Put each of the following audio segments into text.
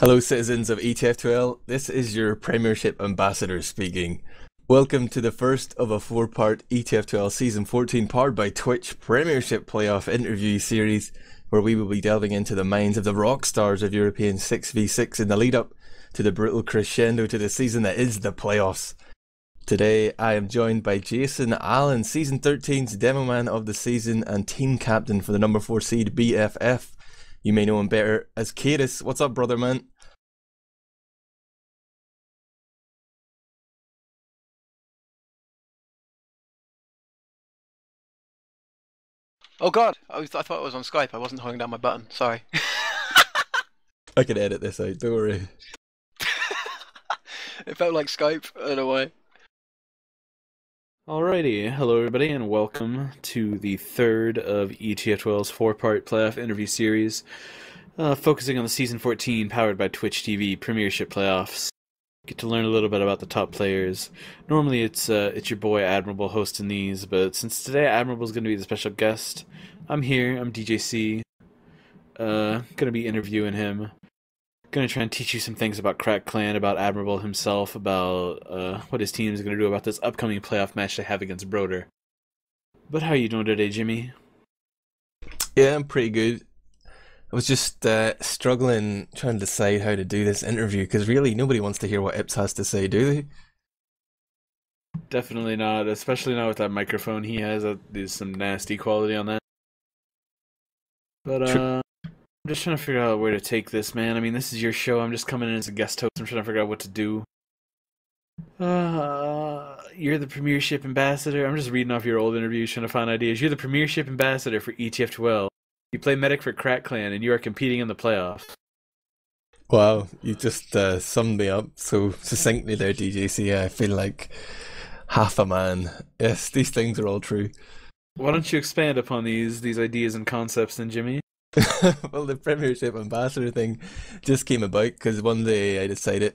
Hello, citizens of ETF2L. This is your Premiership ambassador speaking. Welcome to the first of a four-part ETF2L Season 14 powered by Twitch Premiership playoff interview series, where we will be delving into the minds of the rock stars of European 6v6 in the lead-up to the brutal crescendo to the season that is the playoffs. Today, I am joined by Jason Allen, Season 13's Demo Man of the Season and Team Captain for the number 4 seed BFF. You may know him better as Kaidus. What's up, brother man? Oh god, I thought it was on Skype. I wasn't holding down my button. Sorry. I can edit this out, don't worry. It felt like Skype in a way. Alrighty, hello everybody and welcome to the third of ETF2L's four-part playoff interview series, focusing on the Season 14 powered by Twitch TV Premiership playoffs. Get to learn a little bit about the top players. Normally it's your boy Admirable hosting these, but since today Admirable's going to be the special guest, I'm here, I'm DJC, going to be interviewing him. Going to try and teach you some things about Crack Clan, about Admirable himself, about what his team is going to do about this upcoming playoff match they have against Broder. But how are you doing today, Jimmy? Yeah, I'm pretty good. I was just struggling trying to decide how to do this interview, because really nobody wants to hear what Ips has to say, do they? Definitely not, especially not with that microphone he has. There's some nasty quality on that. But I'm just trying to figure out where to take this, man. I mean, this is your show. I'm just coming in as a guest host. I'm trying to figure out what to do. You're the Premiership ambassador. I'm just reading off your old interviews, trying to find ideas. You're the Premiership ambassador for ETF2L. You play medic for Crack Clan, and you are competing in the playoffs. Wow, you just summed me up so succinctly there, DJC. I feel like half a man. Yes, these things are all true. Why don't you expand upon these ideas and concepts then, Jimmy? Well, the Premiership ambassador thing just came about because one day I decided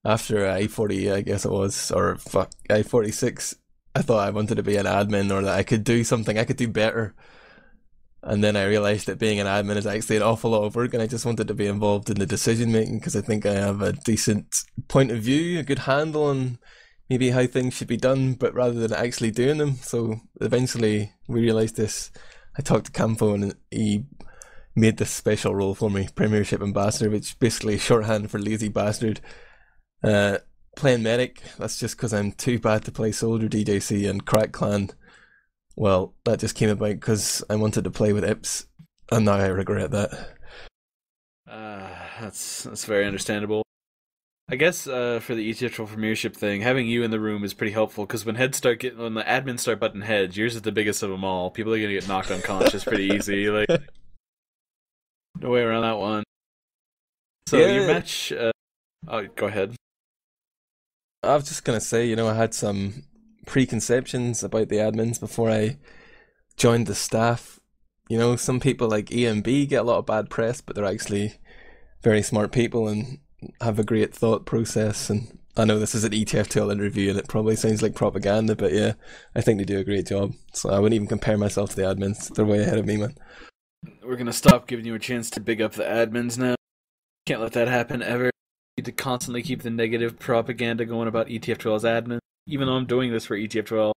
after I-40, I guess it was, or fuck, I-46, I thought I wanted to be an admin or that I could do something, I could do better. And then I realised that being an admin is actually an awful lot of work, and I just wanted to be involved in the decision making because I think I have a decent point of view, a good handle on maybe how things should be done, but rather than actually doing them. So eventually we realised this. I talked to Campo and he made this special role for me, Premiership Ambassador, which basically shorthand for lazy bastard. Playing medic, that's just because I'm too bad to play soldier, DJC, and Crack Clan. Well, that just came about because I wanted to play with Ips, and now I regret that. That's very understandable. I guess for the ETF Premiership thing, having you in the room is pretty helpful because when the admins start butting heads, yours is the biggest of them all. People are gonna get knocked unconscious pretty easy. Like, no way around that one. So Yeah. your match. Oh, go ahead. I was just going to say, I had some preconceptions about the admins before I joined the staff. Some people like EMB get a lot of bad press, but they're actually very smart people and have a great thought process. And I know this is an ETF2L interview and it probably sounds like propaganda, but yeah, I think they do a great job. So I wouldn't even compare myself to the admins. They're way ahead of me, man. We're gonna stop giving you a chance to big up the admins now. Can't let that happen ever. You need to constantly keep the negative propaganda going about ETF2L's admin. Even though I'm doing this for ETF2L,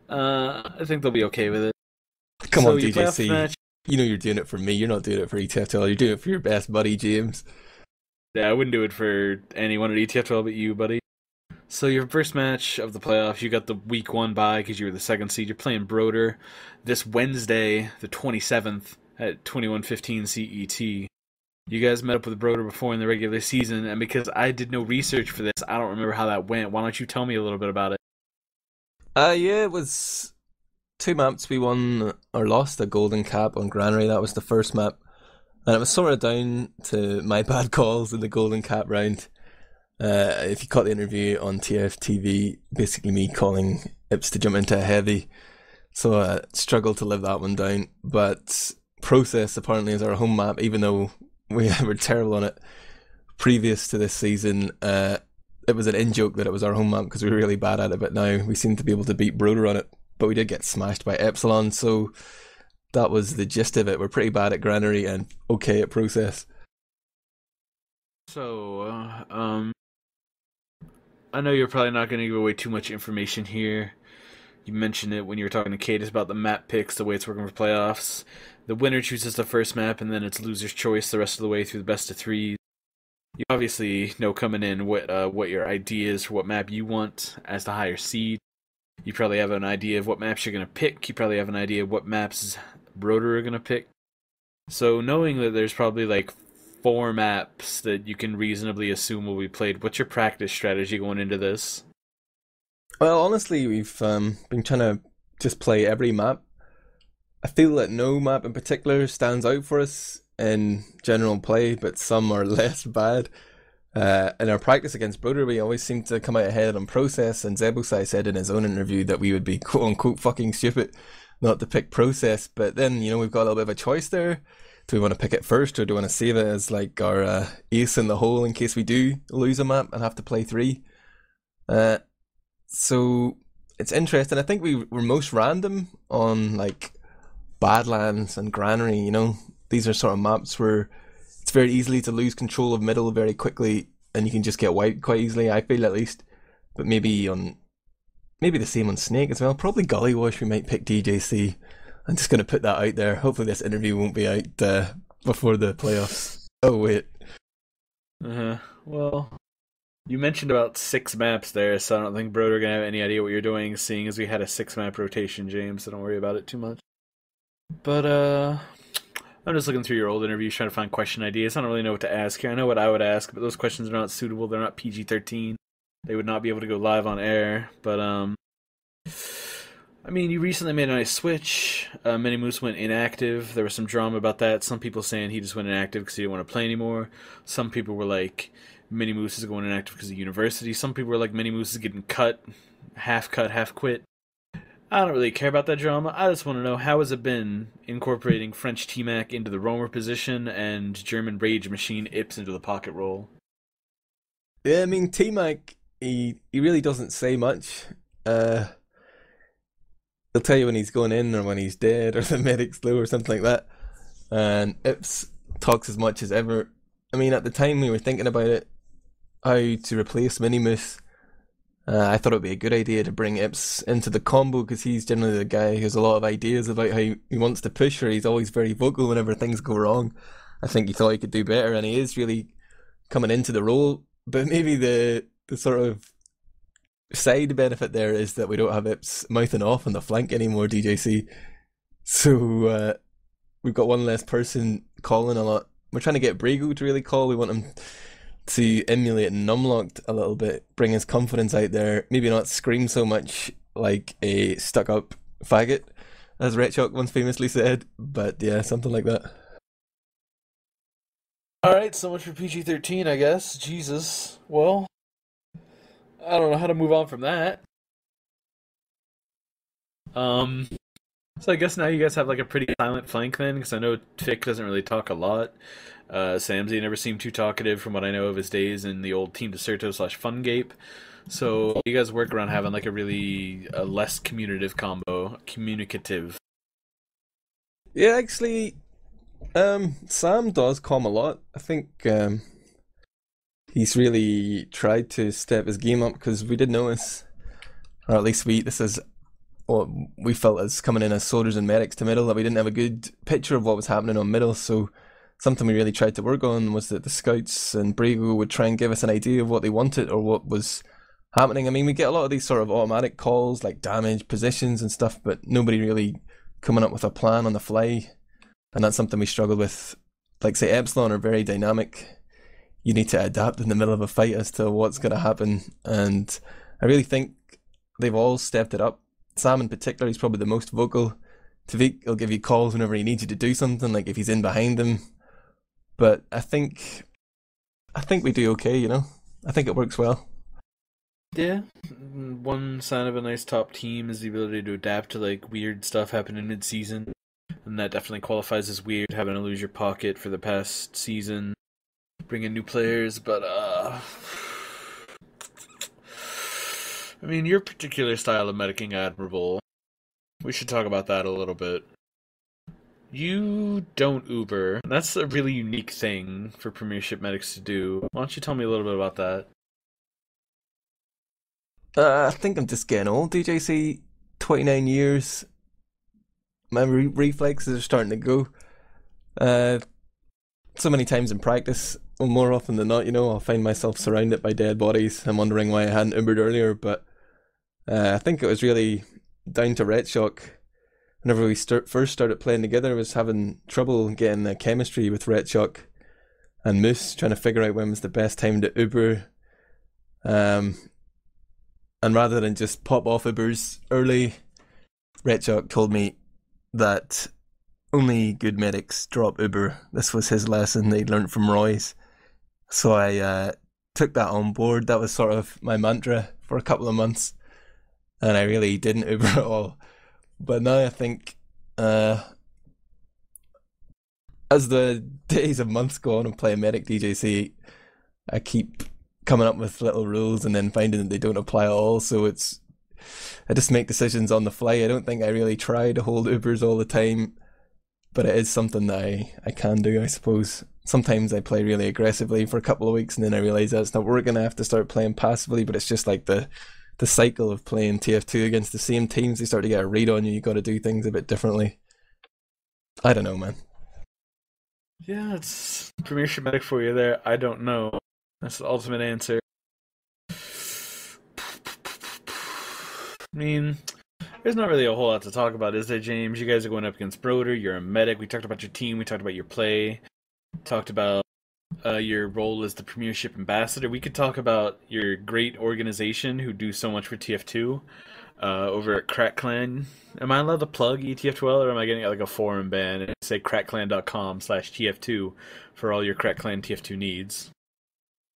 I think they'll be okay with it. Come on, your playoff DJC. match- You know you're doing it for me. You're not doing it for ETF2L. You're doing it for your best buddy, James. Yeah, I wouldn't do it for anyone at ETF2L but you, buddy. So your first match of the playoffs, you got the week 1 bye because you were the 2nd seed. You're playing Broder this Wednesday, the 27th at 21:15 CET. You guys met up with Broder before in the regular season, and because I did no research for this, I don't remember how that went. Why don't you tell me a little bit about it? Yeah, it was 2 maps. We won or lost a golden cap on Granary. That was the first map. And it was sort of down to my bad calls in the golden cap round. If you caught the interview on TFTV, basically me calling Ips to jump into a heavy. So I struggled to live that one down. But Process apparently is our home map, even though we were terrible on it previous to this season. It was an in-joke that it was our home map because we were really bad at it, but now we seem to be able to beat Broder on it. But we did get smashed by Epsilon, so that was the gist of it. We're pretty bad at Granary and okay at Process. So, I know you're probably not going to give away too much information here. You mentioned it when you were talking to Kaidus about the map picks, the way it's working for playoffs. The winner chooses the first map, and then it's loser's choice the rest of the way through the best of three. You obviously know coming in what your idea is for what map you want as the higher seed. You probably have an idea of what maps you're going to pick. You probably have an idea of what maps Broder are going to pick. So knowing that there's probably like 4 maps that you can reasonably assume will be played, what's your practice strategy going into this? Well, honestly, we've been trying to just play every map. I feel that no map in particular stands out for us in general play, but some are less bad. In our practice against Broder, we always seem to come out ahead on process, and Zebusai said in his own interview that we would be quote-unquote fucking stupid not to pick process, but then, we've got a little bit of a choice there. Do we want to pick it first, or do we want to save it as like our ace in the hole in case we do lose a map and have to play 3? So it's interesting. I think we're most random on like Badlands and Granary. These are sort of maps where it's very easily to lose control of middle very quickly, and you can just get wiped quite easily, I feel, at least. But maybe the same on Snake as well. Probably Gollywash we might pick DJC. I'm just going to put that out there. Hopefully this interview won't be out before the playoffs. Oh, wait. Well, you mentioned about 6 maps there, so I don't think Broder going to have any idea what you're doing, seeing as we had a 6-map rotation, James, so don't worry about it too much. But, I'm just looking through your old interviews, trying to find question ideas. I don't really know what to ask here. I know what I would ask, but those questions are not suitable. They're not PG-13. They would not be able to go live on air. But, you recently made a nice switch. Mini Moose went inactive. There was some drama about that. Some people saying he just went inactive because he didn't want to play anymore. Some people were like, Mini Moose is going inactive because of university. Some people were like, Mini Moose is getting cut, half quit. I don't really care about that drama. I just want to know, how has it been incorporating French T-Mac into the roamer position and German Rage Machine Ips into the pocket role? Yeah, T-Mac, he really doesn't say much. He'll tell you when he's going in or when he's dead or the medic's low or something like that. And Ips talks as much as ever. At the time we were thinking about it, how to replace Mini Moose, I thought it would be a good idea to bring Ips into the combo because he's generally the guy who has a lot of ideas about how he wants to push, or he's always very vocal whenever things go wrong. I think he thought he could do better, and he is really coming into the role. But maybe the sort of side benefit there is that we don't have Ips mouthing off on the flank anymore, DJC. So we've got one less person calling a lot. We're trying to get Brago to really call. We want him to emulate Numlocked a little bit, bring his confidence out there, maybe not scream so much like a stuck-up faggot, as Retchok once famously said, but yeah, something like that. Alright, so much for PG-13, I guess. Jesus. Well, I don't know how to move on from that. So I guess now you guys have like a pretty silent flank then, because I know Fick doesn't really talk a lot. Samsey never seemed too talkative from what I know of his days in the old Team Deserto / Fungape. So you guys work around having like a really less communicative combo. Communicative. Yeah, actually, Sam does calm a lot. I think he's really tried to step his game up, because we did notice, or at least this is what we felt as coming in as soldiers and medics to middle, that we didn't have a good picture of what was happening on middle. So something we really tried to work on was that the scouts and Brago would try and give us an idea of what they wanted or what was happening. We get a lot of these sort of automatic calls like damage, positions and stuff, but nobody really coming up with a plan on the fly. And that's something we struggled with. Like, say, Epsilon are very dynamic. You need to adapt in the middle of a fight as to what's going to happen. And I really think they've all stepped it up. Sam in particular, he's probably the most vocal. Tavik will give you calls whenever he needs you to do something, like if he's in behind him. But I think we do okay, I think it works well. Yeah, one sign of a nice top team is the ability to adapt to like weird stuff happening mid-season. And that definitely qualifies as weird, having to lose your pocket for the past season, bring in new players, but your particular style of medicing Admirable, we should talk about that a little bit. You don't Uber. That's a really unique thing for Premiership medics to do. Why don't you tell me a little bit about that? I think I'm just getting old, DJC. 29 years. My reflexes are starting to go. Uh, so many times in practice, well, more often than not, I'll find myself surrounded by dead bodies. I'm wondering why I hadn't Ubered earlier, but I think it was really down to Ret Shock. Whenever we first started playing together, I was having trouble getting chemistry with Ret Shock and Moose, trying to figure out when was the best time to Uber. And rather than just pop off Ubers early, Ret Shock told me that only good medics drop Uber. This was his lesson they'd learned from Roy's. So I took that on board. That was sort of my mantra for a couple of months. And I really didn't Uber at all. But now I think as the days and months go on and play Medic DJC, I keep coming up with little rules and then finding that they don't apply at all. So I just make decisions on the fly. I don't think I really try to hold Ubers all the time, but it is something that I can do, I suppose. Sometimes I play really aggressively for a couple of weeks and then I realise that's not working. I have to start playing passively, but it's just like the cycle of playing TF2 against the same teams. They start to get a read on you. You got to do things a bit differently. I don't know, man. Yeah, it's Premiership medic for you there. I don't know. That's the ultimate answer. I mean, there's not really a whole lot to talk about, is there, James? You guys are going up against Broder. You're a medic. We talked about your team. We talked about your play. Talked about your role as the Premiership ambassador. We could talk about your great organization who do so much for TF2 over at Crack Clan. Am I allowed to plug ETF2L, or am I getting like a forum ban and say crackclan.com/TF2 for all your Crack Clan TF2 needs?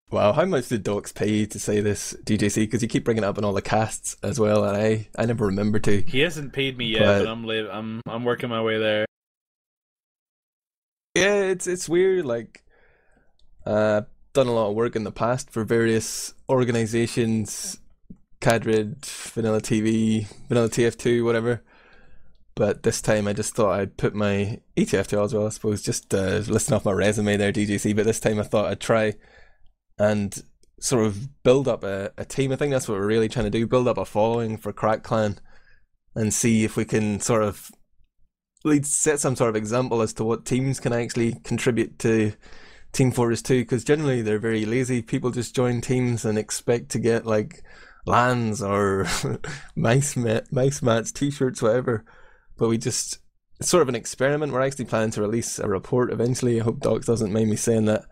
Wow, how much did Docs pay you to say this, DJC? Because you keep bringing it up in all the casts as well, and I never remember to. He hasn't paid me yet, but I'm working my way there. Yeah, it's weird. Like, done a lot of work in the past for various organizations, Cadrid, Vanilla TV, Vanilla TF2, whatever. But this time I just thought I'd put my ETF2 as well, I suppose, just listing off my resume there, DJC. But this time I thought I'd try and sort of build up a team. I think that's what we're really trying to do, build up a following for Crack Clan and see if we can sort of set some sort of example as to what teams can actually contribute to Team Fortress 2, because generally they're very lazy. People just join teams and expect to get like lands or mice mats, t-shirts, whatever. But it's sort of an experiment. We're actually planning to release a report eventually. I hope Docs doesn't mind me saying that.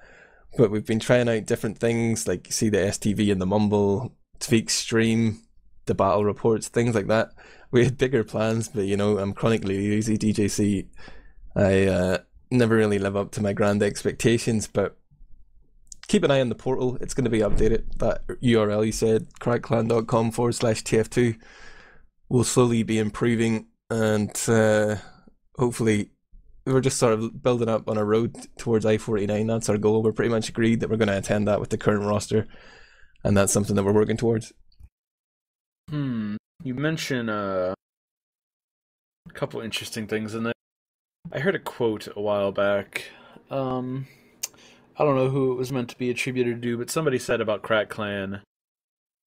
But we've been trying out different things, like you see the STV and the Mumble, Tweak stream, the battle reports, things like that. We had bigger plans, but I'm chronically lazy, DJC. I never really live up to my grand expectations, but keep an eye on the portal. It's going to be updated. That URL you said, crackclan.com/TF2, will slowly be improving, and hopefully we're just sort of building up on a road towards I-49. That's our goal. We're pretty much agreed that we're going to attend that with the current roster, and that's something that we're working towards. You mentioned a couple interesting things in there. I heard a quote a while back. I don't know who it was meant to be attributed to, but somebody said about Crack Clan,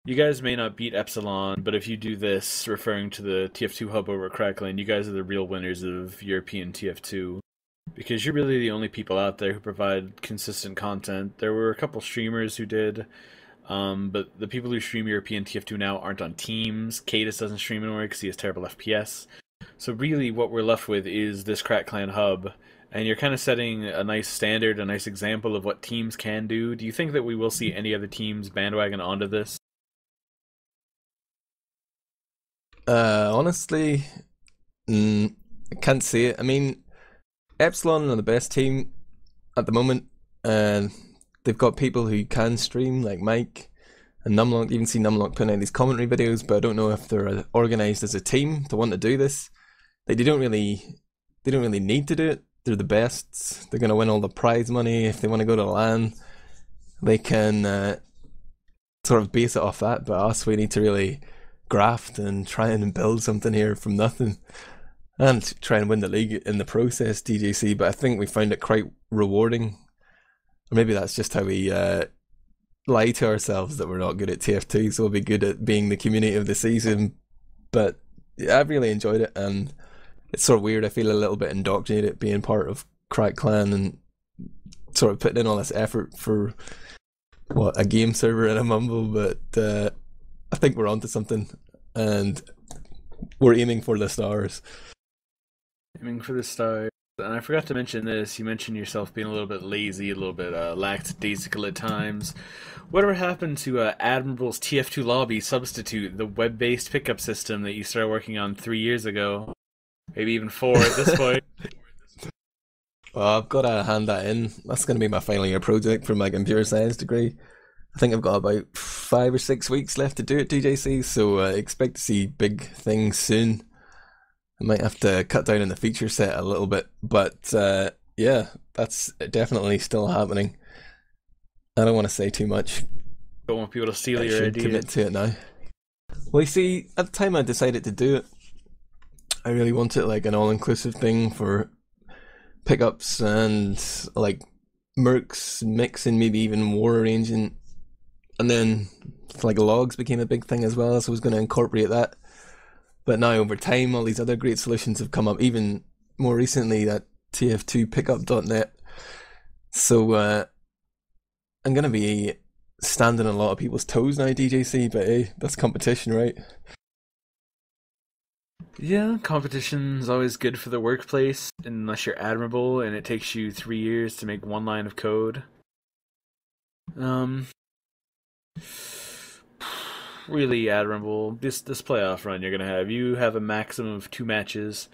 you guys may not beat Epsilon, but if you do this, referring to the TF2 hub over at Crack Clan, you guys are the real winners of European TF2. Because you're really the only people out there who provide consistent content. There were a couple streamers who did, but the people who stream European TF2 now aren't on teams. Kaidus doesn't stream anymore because he has terrible FPS. So really what we're left with is this Crack Clan hub, and you're kind of setting a nice standard, a nice example of what teams can do. Do you think that we will see any other teams bandwagon onto this? Honestly, I can't see it. I mean, Epsilon are the best team at the moment, and they've got people who can stream, like Mike and Numlock. You even see Numlock putting out these commentary videos, but I don't know if they're organised as a team to want to do this. Like, they don't really need to do it. They're the best. They're going to win all the prize money. If they want to go to LAN, they can sort of base it off that. But us, we need to really graft and try and build something here from nothing. and try and win the league in the process, DJC. But I think we found it quite rewarding. Or maybe that's just how we lie to ourselves that we're not good at TF2, so we'll be good at being the community of the season. But yeah, I've really enjoyed it, and it's sort of weird. I feel a little bit indoctrinated being part of Crack Clan and sort of putting in all this effort for a game server and a mumble, but I think we're onto something, and we're aiming for the stars. Aiming for the stars. And I forgot to mention this. You mentioned yourself being a little bit lazy, a little bit lackadaisical at times. Whatever happened to Admirable's TF2 lobby substitute, the web-based pickup system that you started working on 3 years ago? Maybe even 4 at this point. Well, I've got to hand that in. That's going to be my final year project for my computer science degree. I think I've got about 5 or 6 weeks left to do it, DJC, so expect to see big things soon. I might have to cut down on the feature set a little bit, but yeah, that's definitely still happening. I don't want to say too much. Don't want people to steal I your should idea. commit to it now. Well, you see, at the time I decided to do it, I really wanted like an all-inclusive thing for pickups and like mercs, mixing, maybe even war arranging, and then like logs became a big thing as well, so I was going to incorporate that. But now over time, all these other great solutions have come up, even more recently that TF2pickup.net. So I'm going to be standing on a lot of people's toes now, DJC, but hey, that's competition, right? Yeah, competition's always good for the workplace, unless you're admirable and it takes you 3 years to make 1 line of code. Really admirable. This playoff run you're gonna have. You have a maximum of 2 matches,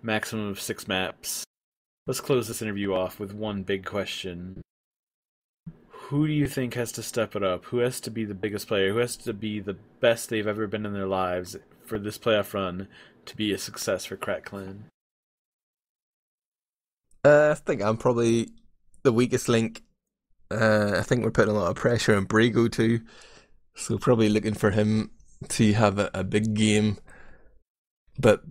maximum of 6 maps. Let's close this interview off with one big question. Who do you think has to step it up? Who has to be the biggest player? Who has to be the best they've ever been in their lives for this playoff run to be a success for Crack Clan? I think I'm probably the weakest link. I think we're putting a lot of pressure on Brago too, so probably looking for him to have a big game. But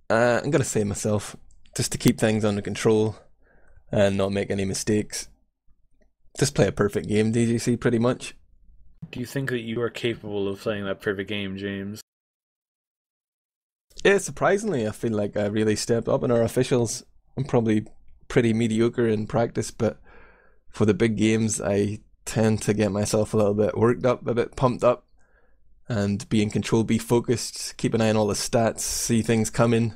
I'm going to say myself, just to keep things under control and not make any mistakes. Just play a perfect game, DJC, pretty much. Do you think that you are capable of playing that perfect game, James? Yeah, surprisingly, I feel like I really stepped up in our officials. I'm probably pretty mediocre in practice, but for the big games, I tend to get myself a little bit worked up, a bit pumped up, and be in control, be focused, keep an eye on all the stats, see things coming,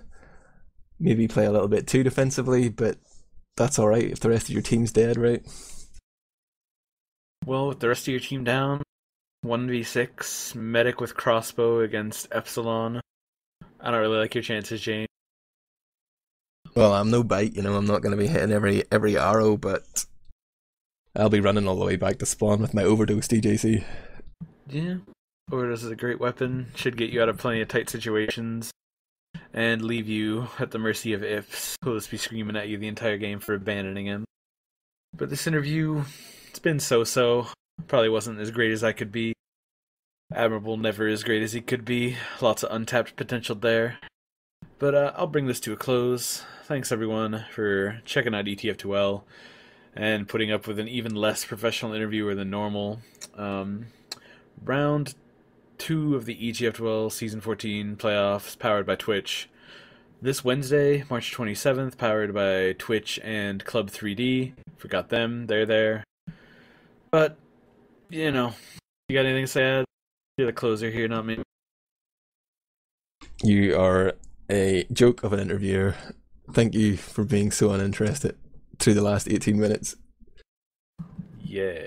maybe play a little bit too defensively, but that's alright if the rest of your team's dead, right? Well, with the rest of your team down, 1v6, medic with crossbow against Epsilon. I don't really like your chances, James. Well, I'm no bite, I'm not going to be hitting every arrow, but I'll be running all the way back to spawn with my overdose, DJC. Yeah, overdose is a great weapon. Should get you out of plenty of tight situations and leave you at the mercy of Ips, who'll just be screaming at you the entire game for abandoning him. But this interview, it's been so-so. Probably wasn't as great as I could be. Admirable never as great as he could be. Lots of untapped potential there. But I'll bring this to a close. Thanks everyone for checking out ETF2L and putting up with an even less professional interviewer than normal. Round 2 of the ETF2L Season 14 playoffs powered by Twitch. This Wednesday, March 27th, powered by Twitch and Club 3D. Forgot them, they're there. But, you got anything to say? You're the closer here, not me. You are a joke of an interviewer. Thank you for being so uninterested through the last 18 minutes. Yeah.